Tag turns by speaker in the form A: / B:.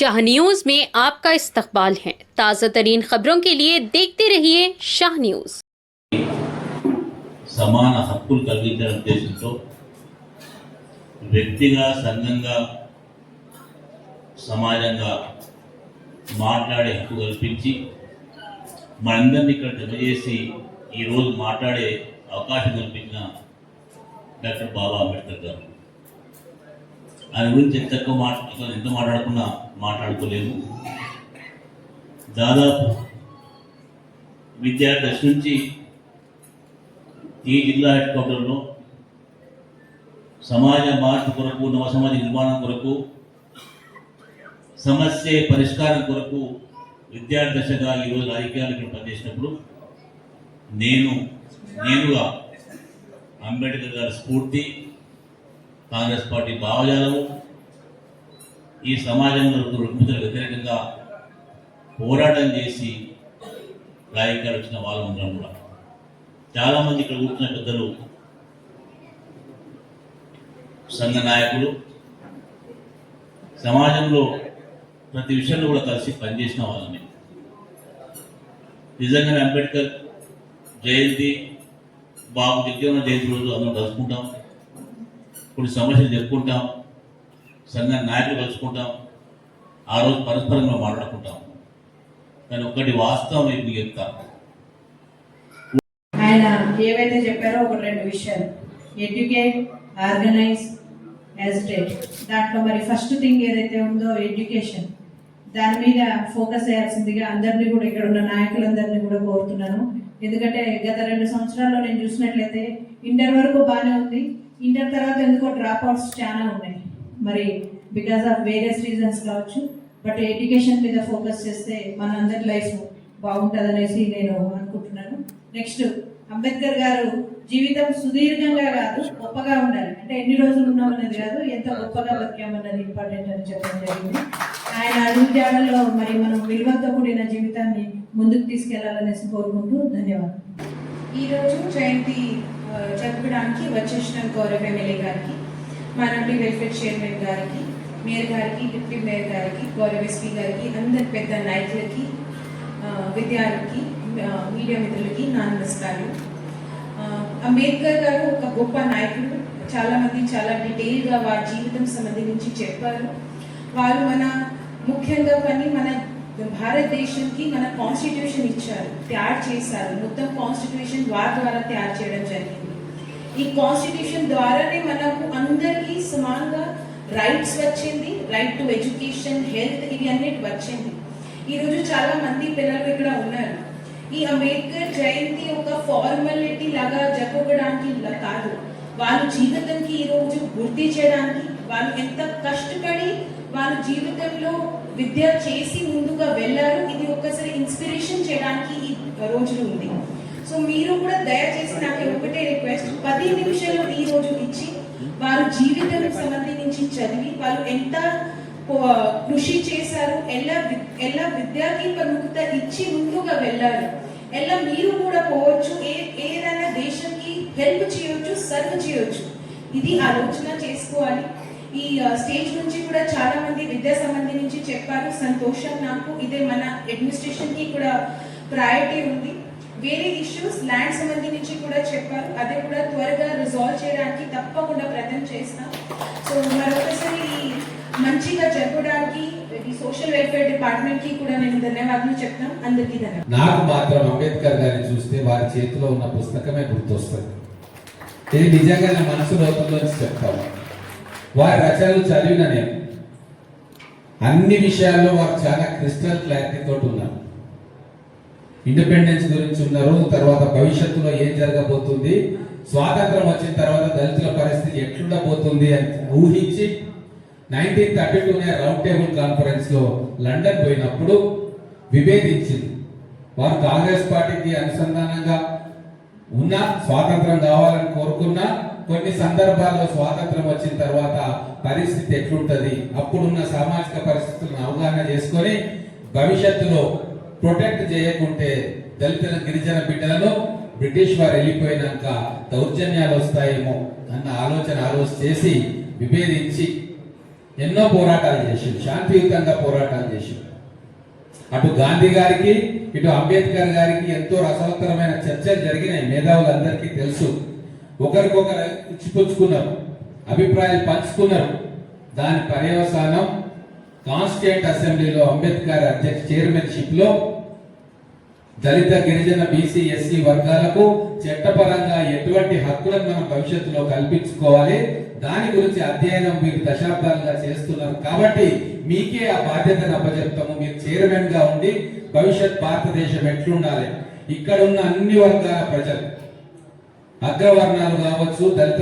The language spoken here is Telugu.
A: शाह न्यूज में आपका इस्तकबाल है। ताज़ा तरीन खबरों के लिए देखते रहिए शाह न्यूज।
B: సమాన హక్కులు కలిగించే ఉద్దేశంతో వ్యక్తిగా సంఘంగా సమాజంగా మాట్లాడే హక్కు కల్పించి మనందరినీ ఇక్కడ జమ చేసి ఈరోజు మాట్లాడే అవకాశం కల్పించిన డాక్టర్ బాబా అంబేద్కర్ గారు. ఆయన గురించి ఎంత మాట్లాడుకున్నా మాట్లాడుకోలేము. దాదాపు విద్యార్థి దశ నుంచి ఈ జిల్లా హెడ్ క్వార్టర్లో సమాజ మార్పు కొరకు, నవ సమాజ నిర్మాణం కొరకు, సమస్య పరిష్కారం కొరకు విద్యార్థి దశగా ఈరోజు రాజకీయాలు ఇక్కడ పనిచేసినప్పుడు నేనుగా అంబేద్కర్ గారి స్ఫూర్తి, కాంగ్రెస్ పార్టీ భావజాలము, ఈ సమాజంలో రుగ్మతలకు వ్యతిరేకంగా పోరాటం చేసి రాజకీయాలు వచ్చిన వాళ్ళందరం కూడా చాలామంది ఇక్కడ కూర్చున్న పెద్దలు సంఘ నాయకులు, సమాజంలో ప్రతి విషయంలో కూడా కలిసి పనిచేసిన వాళ్ళని. నిజంగానే అంబేద్కర్ జయంతి, బాబు జగజీవన జయంతి రోజు అందరం కలుసుకుంటాం, కొన్ని సమస్యలు చెప్పుకుంటాం, సంఘ నాయకులు కలుసుకుంటాం, ఆ రోజు పరస్పరంగా మాట్లాడుకుంటాం. కానీ ఒకటి వాస్తవం మీకు చెప్తా,
C: ఆయన ఏవైతే చెప్పారో ఒక రెండు విషయాలు, ఎడ్యుకేట్, ఆర్గనైజ్, యాజిటేట్. దాంట్లో మరి ఫస్ట్ థింగ్ ఏదైతే ఉందో ఎడ్యుకేషన్, దాని మీద ఫోకస్ చేయాల్సిందిగా అందరినీ కూడా, ఇక్కడ ఉన్న నాయకులందరినీ కూడా కోరుతున్నాను. ఎందుకంటే గత 2 సంవత్సరాల్లో నేను చూసినట్లయితే ఇంటర్ వరకు బాగానే ఉంది, ఇంటర్ తర్వాత ఎందుకో డ్రాప్ అవుట్స్ చాలా ఉన్నాయి. మరి బికాస్ ఆఫ్ వేరియస్ రీజన్స్ కావచ్చు, బట్ ఎడ్యుకేషన్ మీద ఫోకస్ చేస్తే మన అందరి లైఫ్ బాగుంటుంది అనేసి నేను అనుకుంటున్నాను. నెక్స్ట్, అంబేద్కర్ గారు జీవితం సుదీర్ఘంగా కాదు, గొప్పగా ఉండాలి. అంటే ఎన్ని రోజులు ఉన్నామన్నది కాదు, ఎంత గొప్పగా బతికామన్నది ఇంపార్టెంట్ అని చెప్పడం జరిగింది. ఆయన అడుగుజాడల్లో మరి మనం విలువలతో కూడిన జీవితాన్ని ముందుకు తీసుకెళ్లాలనేసి కోరుకుంటూ ధన్యవాదాలు.
D: ఈరోజు జయంతి జరపడానికి వచ్చేసిన గౌరవ ఎమ్మెల్యే గారికి, మైనారిటీ వెల్ఫేర్ చైర్మన్ గారికి, మేయర్ గారికి, డిప్యూటీ మేయర్ గారికి, గౌరవ ఎస్పీ గారికి, అందరి పెద్ద నాయకులకి, విద్యార్థులకి, మీడియా మిత్రులకి నా నమస్కారం. అంబేద్కర్ గారు ఒక గొప్ప నాయకుడు. చాలామంది చాలా డీటెయిల్గా వారి జీవితం సంబంధించి చెప్పారు. వారు ముఖ్యంగా మన భారతదేశానికి మన కాన్స్టిట్యూషన్ ఇచ్చారు, తయారు చేశారు. మొత్తం కాన్స్టిట్యూషన్ వారి ద్వారా తయారు చేయడం జరిగింది. ఈ కాన్స్టిట్యూషన్ ద్వారానే మనకు అందరికీ సమానంగా రైట్స్ వచ్చింది. రైట్ టు ఎడ్యుకేషన్, హెల్త్, ఇవి అన్నిటి వచ్చింది. ఈరోజు చాలా మంది పిల్లలు ఇక్కడ ఉన్నారు. ఈ అంబేద్కర్ జయంతి ఒక ఫార్మాలిటీ లాగా జరుపుకోవడానికి కాదు, వాళ్ళ జీవితంకి ఈరోజు గుర్తు చేయడానికి, వాళ్ళు ఎంత కష్టపడి వాళ్ళ జీవితంలో విద్య చేసి ముందుగా వెళ్ళారు. ఇది ఒక్కసారి ఇన్స్పిరేషన్ చేయడానికి ఈ రోజులు ఉంది. సో మీరు కూడా దయచేసి నాకు ఒకటే రిక్వెస్ట్, 10 నిమిషాలు ఈ రోజు ఇచ్చి వారు జీవితం సంబంధించి చదివి వాళ్ళు ఎంత కృషి చేశారు, ఎలా విద్యాకి ప్రముఖత ఇచ్చి ముందుగా వెళ్ళారు, ఎలా మీరు కూడా పోవచ్చు, ఏదైనా దేశానికి హెల్ప్ చేయొచ్చు, సర్వ్ చేయొచ్చు. ఇది ఆలోచన చేసుకోవాలి. ఈ స్టేజ్ నుంచి కూడా చాలా మంది విద్యా సంబంధించి చెప్పారు, సంతోషం నాకు. ఇదే మన అడ్మినిస్ట్రేషన్ కి కూడా ప్రయారిటీ ఉంది. వేరే ఇష్యూస్ ల్యాండ్ సంబంధించి కూడా చెప్పారు, అదే కూడా త్వరగా రిజాల్వ్ చేయడానికి తప్పకుండా ప్రయత్నం చేస్తాం. సో మరొకసారి మంచిగా జరపడానికి ఈ సోషల్ వెల్ఫేర్ డిపార్ట్మెంట్ కి కూడా నేను ధన్యవాదాలు చెప్తాను. అందరికీ ధన్యవాదాలు.
E: నాకు మాత్రం అంబేద్కర్ గారిని చూస్తే వారి చేతిలో ఉన్న పుస్తకమే గుర్తొస్తుంది. ఇది నిజంగా నా మనసు లోతుల్లో చెప్తాను. వారి రచనలు చదివిన నేను అన్ని విషయాల్లో వారు చాలా క్రిస్టల్ క్లారిటీ తోటి ఉన్నారు. ఇండిపెండెన్స్ గురించి ఉన్నారు, తర్వాత భవిష్యత్తులో ఏం జరగబోతుంది, స్వాతంత్రం వచ్చిన తర్వాత దళితుల పరిస్థితి ఎట్లుండబోతుంది అని ఊహించి 1932 రౌండ్ టేబుల్ కాన్ఫరెన్స్ లో లండన్ పోయినప్పుడు విభేదించింది. వారు కాంగ్రెస్ పార్టీకి అనుసంధానంగా ఉన్న స్వాతంత్రం కావాలని కోరుకున్నా, కొన్ని సందర్భాల్లో స్వాతంత్రం వచ్చిన తర్వాత పరిస్థితి ఎట్లుంటది, అప్పుడున్న సామాజిక పరిస్థితులను అవగాహన చేసుకొని భవిష్యత్తులో ప్రొటెక్ట్ చేయకుంటే దళితుల గిరిజన బిడ్డలను బ్రిటిష్ వారు వెళ్ళిపోయినాక దౌర్జన్యాలు వస్తాయేమో అన్న ఆలోచన చేసి విభేదించి ఎన్నో పోరాటాలు చేసిండు, శాంతియుతంగా పోరాటాలు చేసిండు. అటు గాంధీ గారికి ఇటు అంబేద్కర్ గారికి ఎంతో రసవత్తరమైన చర్చలు జరిగినాయి, మేధావులందరికీ తెలుసు. ఒకరికొకరు ఇచ్చిపుచ్చుకున్నారు, అభిప్రాయాలు పంచుకున్నారు. దాని పర్యవసానం కాన్స్టిట్యూంట్ అసెంబ్లీలో అంబేద్కర్ చైర్మన్షిప్ లో దళిత గిరిజన బీసీ ఎస్సీ వర్గాలకు చట్టపరంగా ఎటువంటి హక్కులను మనం భవిష్యత్తులో కల్పించుకోవాలి, దాని గురించి అధ్యయనం మీరు దశాబ్దాలుగా చేస్తున్నారు. కాబట్టి మీకే ఆ బాధ్యతను అప్పచెప్తాము. మీరు చైర్మన్ గా ఉండి భవిష్యత్ భారతదేశం ఎట్లుండాలి, ఇక్కడ ఉన్న అన్ని వర్గాల ప్రజలు, అగ్రవర్ణాలు కావచ్చు, దళిత